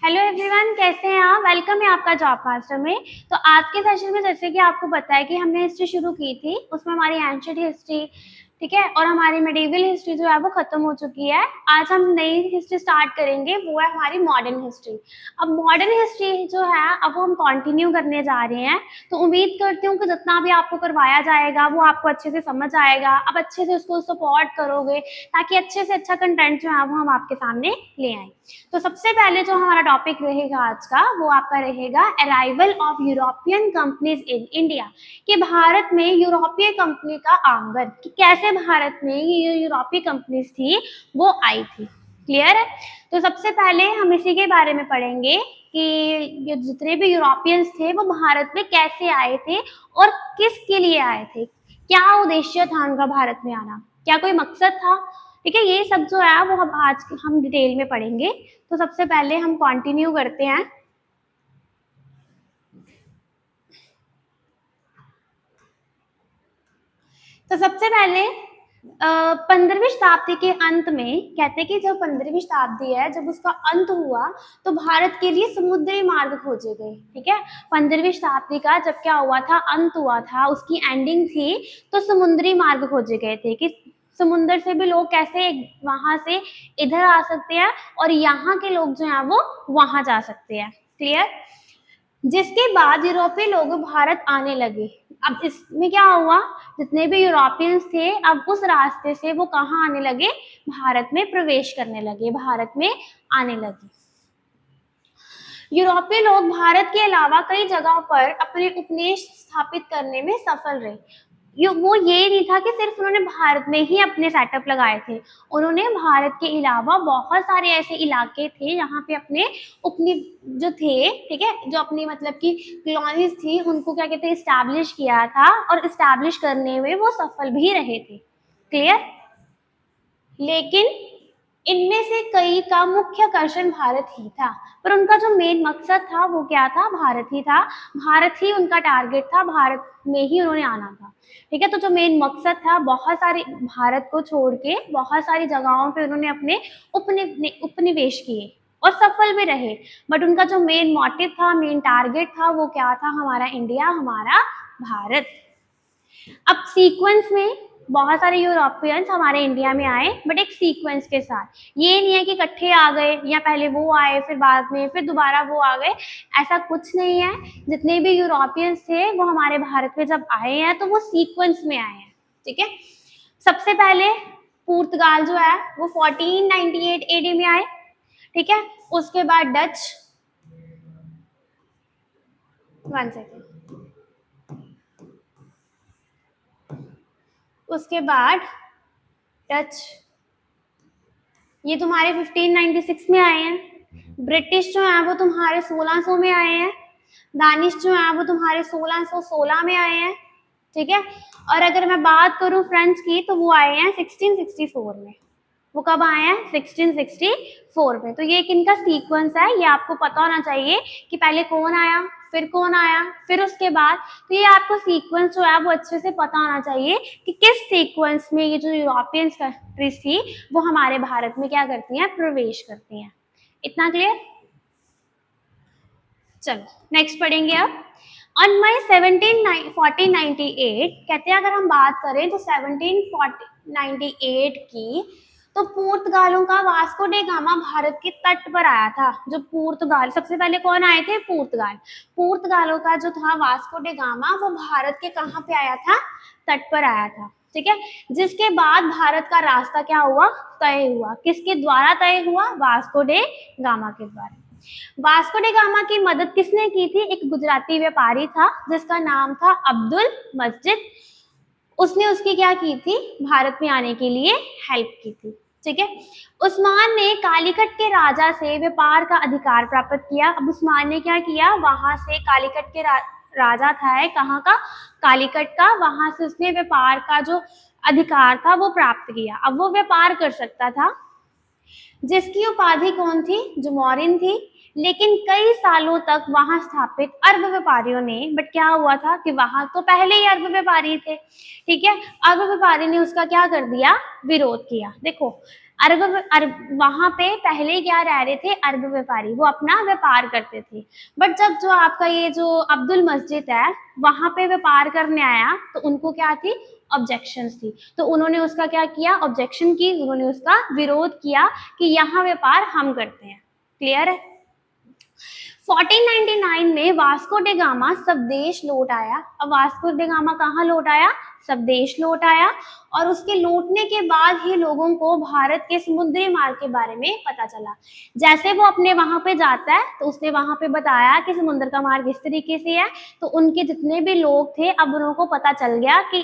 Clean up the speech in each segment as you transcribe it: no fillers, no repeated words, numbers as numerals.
Hello everyone, कैसे हैं आप? वेलकम है आपका जॉब मास्टर में। तो आज के सेशन में जैसे कि आपको पता है कि हमने हिस्ट्री शुरू की थी, उसमें हमारी एंशिएंट हिस्ट्री, ठीक है, और हमारी मेडिवल हिस्ट्री जो है वो खत्म हो चुकी है। आज हम नई हिस्ट्री स्टार्ट करेंगे, वो है हमारी मॉडर्न हिस्ट्री। अब मॉडर्न हिस्ट्री जो है अब वो हम कंटिन्यू करने जा रहे हैं। तो उम्मीद करती हूँ कि जितना भी आपको करवाया जाएगा वो आपको अच्छे से समझ आएगा, आप अच्छे से उसको सपोर्ट करोगे ताकि अच्छे से अच्छा कंटेंट जो है वो हम आपके सामने ले आए। तो सबसे पहले जो हमारा टॉपिक रहेगा आज का, वो आपका रहेगा arrival of European companies in India, कि भारत में यूरोपीय कंपनी का आगमन, कि कैसे भारत में ये यूरोपीय कंपनीज थी वो आई थी। क्लियर है? तो सबसे पहले हम इसी के बारे में पढ़ेंगे कि ये जितने भी यूरोपियंस थे वो भारत में कैसे आए थे और किसके लिए आए थे, क्या उद्देश्य था उनका भारत में आना, क्या कोई मकसद था। ठीक है, ये सब जो है वो हम डिटेल में पढ़ेंगे। तो सबसे पहले हम कंटिन्यू करते हैं। तो सबसे पहले 15वीं शताब्दी के अंत में कहते हैं कि जब 15वीं शताब्दी है, जब उसका अंत हुआ तो भारत के लिए समुद्री मार्ग खोजे गए। ठीक है, 15वीं शताब्दी का जब क्या हुआ था, अंत हुआ था, उसकी एंडिंग थी, तो समुद्री मार्ग खोजे गए थे कि समुद्र से भी लोग कैसे वहां से इधर आ सकते हैं और यहाँ के लोग जो हैं वो वहां जा सकते हैं। क्लियर? जिसके बाद यूरोपीय लोग भारत आने लगे। अब इसमें क्या हुआ, जितने भी यूरोपियंस थे अब उस रास्ते से वो कहाँ आने लगे, भारत में प्रवेश करने लगे, भारत में आने लगे। यूरोपीय लोग भारत के अलावा कई जगहों पर अपने उपनिवेश स्थापित करने में सफल रहे। वो ये नहीं था कि सिर्फ उन्होंने भारत में ही अपने सेटअप लगाए थे, उन्होंने भारत के अलावा बहुत सारे ऐसे इलाके थे यहाँ पे अपने उपनि जो थे, ठीक है, जो अपनी मतलब की कॉलोनीज थी, उनको क्या कहते हैं, इस्टेब्लिश किया था और इस्टेब्लिश करने में वो सफल भी रहे थे। क्लियर? लेकिन इनमें से कई का मुख्य आकर्षण भारत ही था, पर उनका जो मेन मकसद था वो क्या था, भारत ही था, भारत ही उनका टारगेट था, भारत में ही उन्होंने आना था। ठीक है, तो जो मेन मकसद था, बहुत सारे भारत को छोड़ के बहुत सारी जगहों पे उन्होंने अपने उपनिवेश किए और सफल भी रहे, बट उनका जो मेन मोटिव था, मेन टारगेट था, वो क्या था, हमारा इंडिया, हमारा भारत। अब सीक्वेंस में बहुत सारे यूरोपियंस हमारे इंडिया में आए, बट एक सीक्वेंस के साथ, ये नहीं है कि इकट्ठे आ गए या पहले वो आए फिर बाद में फिर दोबारा वो आ गए, ऐसा कुछ नहीं है। जितने भी यूरोपियंस थे वो हमारे भारत में जब आए हैं तो वो सीक्वेंस में आए हैं। ठीक है, सबसे पहले पुर्तगाल जो है वो 1498 एडी में आए। ठीक है, उसके बाद डच, 1 सेकेंड, उसके बाद डच, ये तुम्हारे 1596 में आए हैं। ब्रिटिश जो है वो तुम्हारे 1600 में आए हैं। दानिश जो है वो तुम्हारे 1616 में आए हैं। ठीक है, और अगर मैं बात करूं फ्रेंच की तो वो आए हैं 1664 में। वो कब आए हैं? 1664 में। तो ये किनका सीक्वेंस है, ये आपको पता होना चाहिए कि पहले कौन आया, फिर कौन आया, फिर उसके बाद। तो ये आपको सीक्वेंस जो है वो अच्छे से पता होना चाहिए कि किस सीक्वेंस में ये जो यूरोपियन कंट्रीज थी वो हमारे भारत में क्या करती हैं, प्रवेश करती हैं। इतना क्लियर? चलो नेक्स्ट पढ़ेंगे अब। ऑन मई 1498 कहते हैं, अगर हम बात करें तो 1798 की, तो पुर्तगालों का वास्को डे गामा भारत के तट पर आया था। जो पुर्तगाल, सबसे पहले कौन आए थे? पुर्तगाल। पुर्तगालों का जो था वास्को डे गामा, वो भारत के कहाँ पे आया था? तट पर आया था। ठीक है, जिसके बाद भारत का रास्ता क्या हुआ? तय हुआ। किसके द्वारा तय हुआ? वास्को डे गामा के द्वारा। वास्को डे गामा की मदद किसने की थी? एक गुजराती व्यापारी था जिसका नाम था अब्दुल मस्जिद। उसने उसकी क्या की थी? भारत में आने के लिए हेल्प की थी। ठीक है, उस्मान ने कालीकट के राजा से व्यापार का अधिकार प्राप्त किया। अब उस्मान ने क्या किया? वहां से कालीकट के राजा था, कहाँ का? कालीकट का, वहां से उसने व्यापार का जो अधिकार था वो प्राप्त किया। अब वो व्यापार कर सकता था। जिसकी उपाधि कौन थी? जुमोरिन थी। लेकिन कई सालों तक वहां स्थापित अरब व्यापारियों ने, बट क्या हुआ था कि वहां तो पहले ही अरब व्यापारी थे। ठीक है, अरब व्यापारी ने उसका क्या कर दिया? विरोध किया। देखो, वहां पे पहले क्या रह रहे थे, अरब व्यापारी, वो अपना व्यापार करते थे। बट जब जो आपका ये जो अब्दुल मस्जिद है वहां पे व्यापार करने आया तो उनको क्या थी, ऑब्जेक्शंस थी। तो उन्होंने उसका क्या किया, ऑब्जेक्शन की, उन्होंने उसका विरोध किया कि यहाँ व्यापार हम करते हैं। क्लियर है। 1499 में वास्को डे गामा स्वदेश लौट आया। अब वास्को डे गामा कहाँ लौट आया, स्वदेश लौट आया। और उसके लौटने के बाद ही लोगों को भारत के समुद्री मार्ग के बारे में पता चला। जैसे वो अपने वहां पे जाता है तो उसने वहां पे बताया कि समुद्र का मार्ग इस तरीके से है, तो उनके जितने भी लोग थे अब उनको पता चल गया कि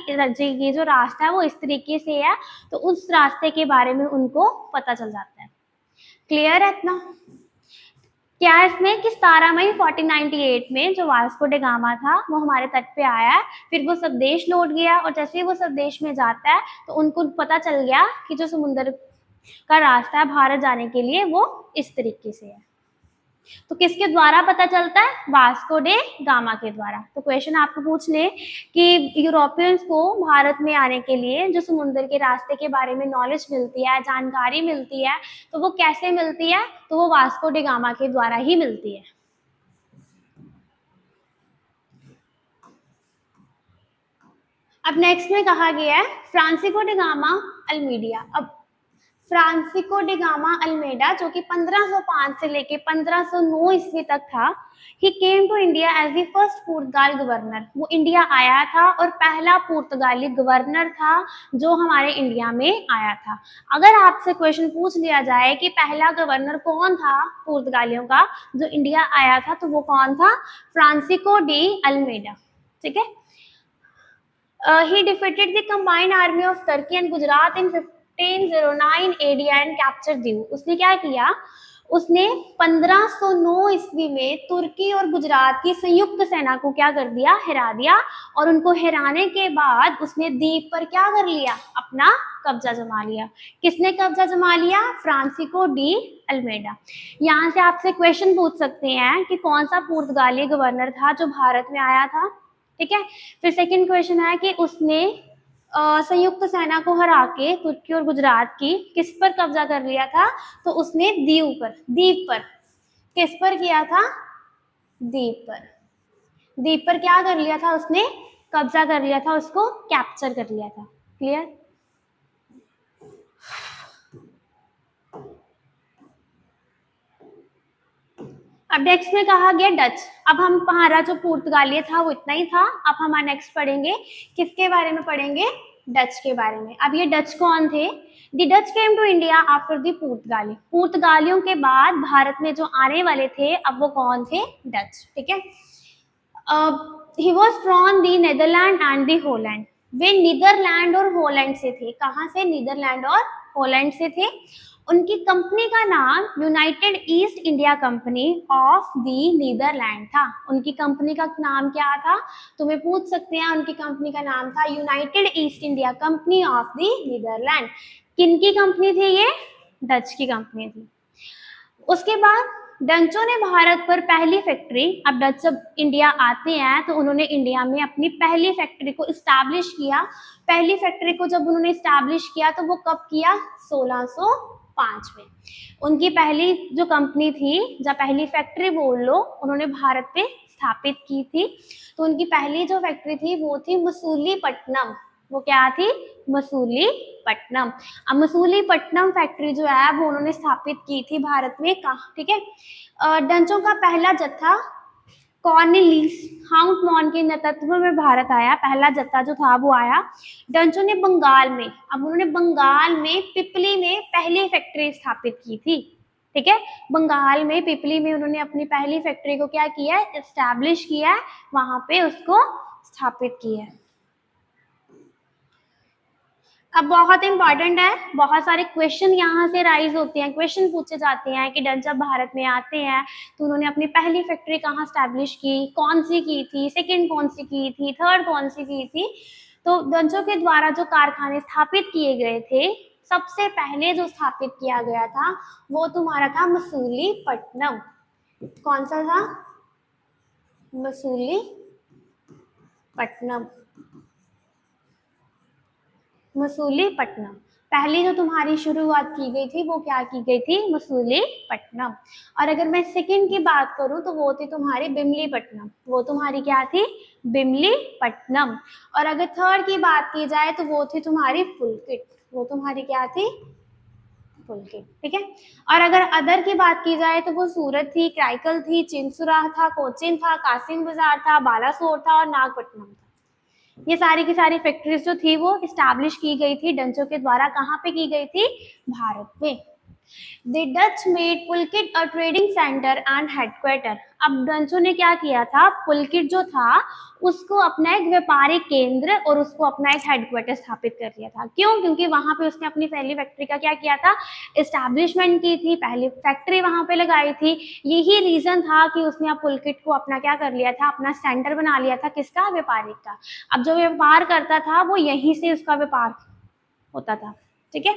ये जो रास्ता है वो इस तरीके से है, तो उस रास्ते के बारे में उनको पता चल जाता है। क्लियर है इतना। क्या है इसमें कि 17 मई 1498 में जो वास्को डे गामा था वो हमारे तट पे आया है, फिर वो स्वदेश लौट गया, और जैसे ही वो स्वदेश में जाता है तो उनको पता चल गया कि जो समुद्र का रास्ता है भारत जाने के लिए वो इस तरीके से है। तो किसके द्वारा पता चलता है, वास्को डे गामा के द्वारा। तो क्वेश्चन आपको पूछ ले कि यूरोपियंस को भारत में आने के लिए जो समुद्र के रास्ते के बारे में नॉलेज मिलती है, जानकारी मिलती है, तो वो कैसे मिलती है, तो वो वास्को डे गामा के द्वारा ही मिलती है। अब नेक्स्ट में कहा गया है फ्रांसिस्को डे गामा अल्मीडिया। अब फ्रांसिस्को डे गामा अल्मेडा जो कि 1505 से लेके 1509 ईस्वी तक था, he came to India as the first Portugal governor. वो इंडिया आया था और पहला पुर्तगाली गवर्नर था जो हमारे इंडिया में आया था। अगर आपसे क्वेश्चन पूछ लिया जाए कि पहला गवर्नर कौन था पुर्तगालियों का जो इंडिया आया था, तो वो कौन था, फ्रांसिस्को डी अल्मेडा। ठीक है। He defeated the combined army of Turkey and Gujarat in 1509 AD and captured Diu. उसने क्या किया, उसने 1509 ईस्वी में तुर्की और गुजरात की संयुक्त सेना को क्या कर दिया, हिरा दिया। और उनको हिराने के बाद उसने द्वीप पर क्या कर लिया, अपना कब्जा जमा लिया। किसने कब्जा जमा लिया, फ्रांसिस्को डी अल्मेडा। यहाँ से आपसे क्वेश्चन पूछ सकते हैं कि कौन सा पुर्तगाली गवर्नर था जो भारत में आया था। ठीक है। फिर सेकंड क्वेश्चन है कि उसने संयुक्त सेना को हरा के तुर्की और गुजरात की किस पर कब्जा कर लिया था, तो उसने द्वीप पर किस पर किया था, द्वीप पर क्या कर लिया था, उसने कब्जा कर लिया था, उसको कैप्चर कर लिया था। क्लियर। अब नेक्स्ट में कहा गया डच। अब हम हमारा जो पुर्तगाली था वो इतना ही था। अब हम नेक्स्ट पढ़ेंगे किसके बारे में, पढ़ेंगे डच के बारे में। अब ये डच कौन थे, the Dutch came to India after the पुर्तगाली। पुर्तगालियों के बाद भारत में जो आने वाले थे अब वो कौन थे, डच। ठीक है। He was from the Netherland and the Holland. वे नीदरलैंड और होलैंड से थे। कहाँ से, नीदरलैंड और होलैंड से थे। उनकी कंपनी का नाम United East India Company of the Netherland था। उनकी कंपनी का नाम क्या था, तुम्हें पूछ सकते हैं। उनकी कंपनी का नाम था United East India Company of the Netherland. किनकी कंपनी थी ये, डच की कंपनी थी। उसके बाद डचों ने भारत पर पहली फैक्ट्री, अब डच जब इंडिया आते हैं तो उन्होंने इंडिया में अपनी पहली फैक्ट्री को इस्टेब्लिश किया। पहली फैक्ट्री को जब उन्होंने इस्टेब्लिश किया तो वो कब किया, 1605 में। उनकी पहली जो कंपनी थी, जब पहली फैक्ट्री बोल लो, उन्होंने भारत पे स्थापित की थी। तो उनकी पहली जो फैक्ट्री थी वो थी मसूलीपट्टनम। वो क्या थी, मसूलीपट्टनम। अब मसूलीपट्टनम फैक्ट्री जो है वो उन्होंने स्थापित की थी भारत में। कहाँ, ठीक है। डचों का पहला जत्था कॉर्नलिस हाउंटमॉन के नेतृत्व में भारत आया। पहला जत्था जो था वो आया। डचों ने बंगाल में, अब उन्होंने बंगाल में पिपली में पहली फैक्ट्री स्थापित की थी। ठीक है। बंगाल में पिपली में उन्होंने अपनी पहली फैक्ट्री को क्या किया है, एस्टैब्लिश किया है, वहां पे उसको स्थापित किया है। अब बहुत इंपॉर्टेंट है, बहुत सारे क्वेश्चन यहाँ से राइज होते हैं, क्वेश्चन पूछे जाते हैं कि डच जब भारत में आते हैं तो उन्होंने अपनी पहली फैक्ट्री कहाँ स्टैब्लिश की, कौन सी की थी, सेकंड कौन सी की थी, थर्ड कौन सी की थी। तो डचों के द्वारा जो कारखाने स्थापित किए गए थे, सबसे पहले जो स्थापित किया गया था वो तुम्हारा था मसूलीपट्टनम। कौन सा था, मसूलीपट्टनम। मसूलीपट्टनम। पहली जो तुम्हारी शुरुआत की गई थी वो क्या की गई थी, मसूलीपट्टनम। और अगर मैं सेकंड की बात करूं तो वो थी तुम्हारी बिमलीपट्टनम, वो तुम्हारी क्या थी, बिमलीपट्टनम। और अगर थर्ड की बात की जाए तो वो थी तुम्हारी पुलकित, वो तुम्हारी क्या थी, पुलकित, ठीक है। और अगर अदर की बात की जाए तो वो सूरत थी, क्राइकल थी, चिंसुरा था, कोचिन था, कासिम बाजार था, बालासोर था और नागपट्टनम था। ये सारी की सारी फैक्ट्रीज जो थी वो इस्टेब्लिश की गई थी डंचों के द्वारा, कहाँ पे की गई थी, भारत में। The Dutch made Pulkit a trading center and headquarter। अब डंचों ने क्या किया था, पुलकित जो था उसको अपना एक व्यापारिक केंद्र और उसको अपना एक हेडक्वार्टर स्थापित कर दिया था। क्यों, क्योंकि वहां पे उसने अपनी पहली फैक्ट्री का क्या किया था, एस्टैब्लिशमेंट की थी, पहली फैक्ट्री वहां पे लगाई थी। यही रीजन था कि उसने अब पुलकित को अपना क्या कर लिया था, अपना सेंटर बना लिया था, किसका, व्यापारिक का। अब जो व्यापार करता था वो यहीं से उसका व्यापार होता था, ठीक है।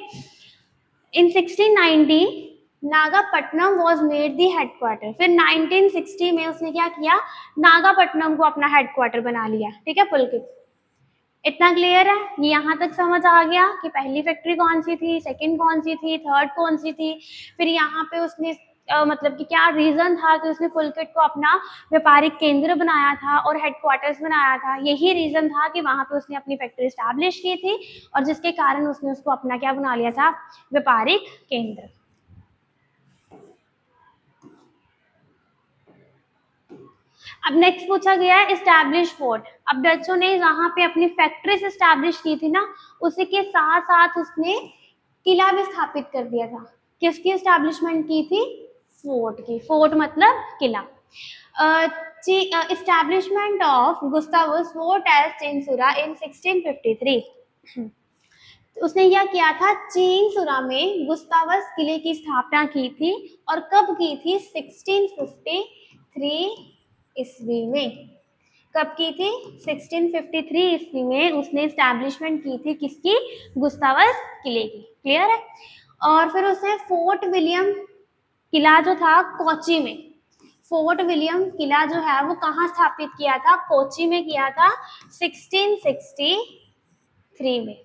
In 1690 Nagapattinam was made the headquarter. फिर 1960 में उसने क्या किया, नागापट्टनम को अपना हेडक्वार्टर बना लिया, ठीक है, पुलकित। इतना क्लियर है, ये यहाँ तक समझ आ गया कि पहली फैक्ट्री कौन सी थी, सेकंड कौन सी थी, थर्ड कौन सी थी। फिर यहाँ पे उसने मतलब कि क्या रीजन था कि उसने पुलकित को अपना व्यापारिक केंद्र बनाया था और हेडक्वार्टर्स बनाया था। यही रीजन था कि वहां पे उसने अपनी फैक्ट्री स्टैब्लिश की थी और जिसके कारण उसने उसको अपना क्या बना लिया था, व्यापारिक केंद्र। अब नेक्स्ट पूछा गया है इस्टेब्लिश फोर्ट। अब डचों ने जहां पे अपनी फैक्ट्रीज इस्टेब्लिश की थी ना, उसी के साथ साथ उसने किला भी स्थापित कर दिया था। किसकी एस्टैब्लिशमेंट की थी, फोर्ट की। फोर्ट मतलब किला। Establishment of Gustavus fort at Chinsura in 1653। उसने यह किया था, चिंसुरा में गुस्तावस किले की स्थापना की थी। और कब की थी, 1653 ईस्वी में। कब की थी, 1653 ईस्वी में उसने स्टैब्लिशमेंट की थी, किसकी, गुस्तावस किले की। क्लियर है। और फिर उसने फोर्ट विलियम किला जो था कोची में, फोर्ट विलियम किला जो है वो कहाँ स्थापित किया था, कोची में किया था 1663 में,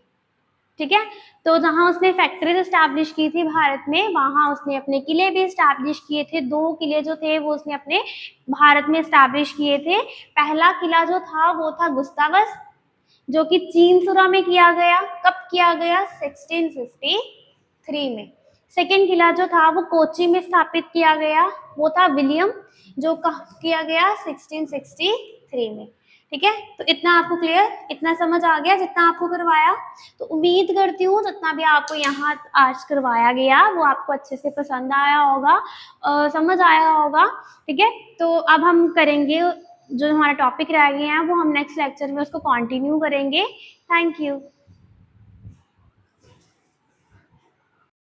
ठीक है। तो जहां उसने फैक्ट्रीज स्टैब्लिश की थी भारत में, वहां उसने अपने किले भी स्टैब्लिश किए थे। 2 किले जो थे वो उसने अपने भारत में स्टैब्लिश किए थे। पहला किला जो था वो था गुस्तावस, जो कि चिंसुरा में किया गया। कब किया गया, 1653 में। सेकेंड किला जो था वो कोची में स्थापित किया गया, वो था विलियम, जो किया गया 1663 में, ठीक है। तो इतना आपको क्लियर, इतना समझ आ गया जितना आपको करवाया। तो उम्मीद करती हूँ जितना भी आपको यहाँ आज करवाया गया वो आपको अच्छे से पसंद आया होगा, समझ आया होगा, ठीक है। तो अब हम करेंगे, जो हमारा टॉपिक रह गए हैं वो हम नेक्स्ट लेक्चर में उसको कंटिन्यू करेंगे। Thank you.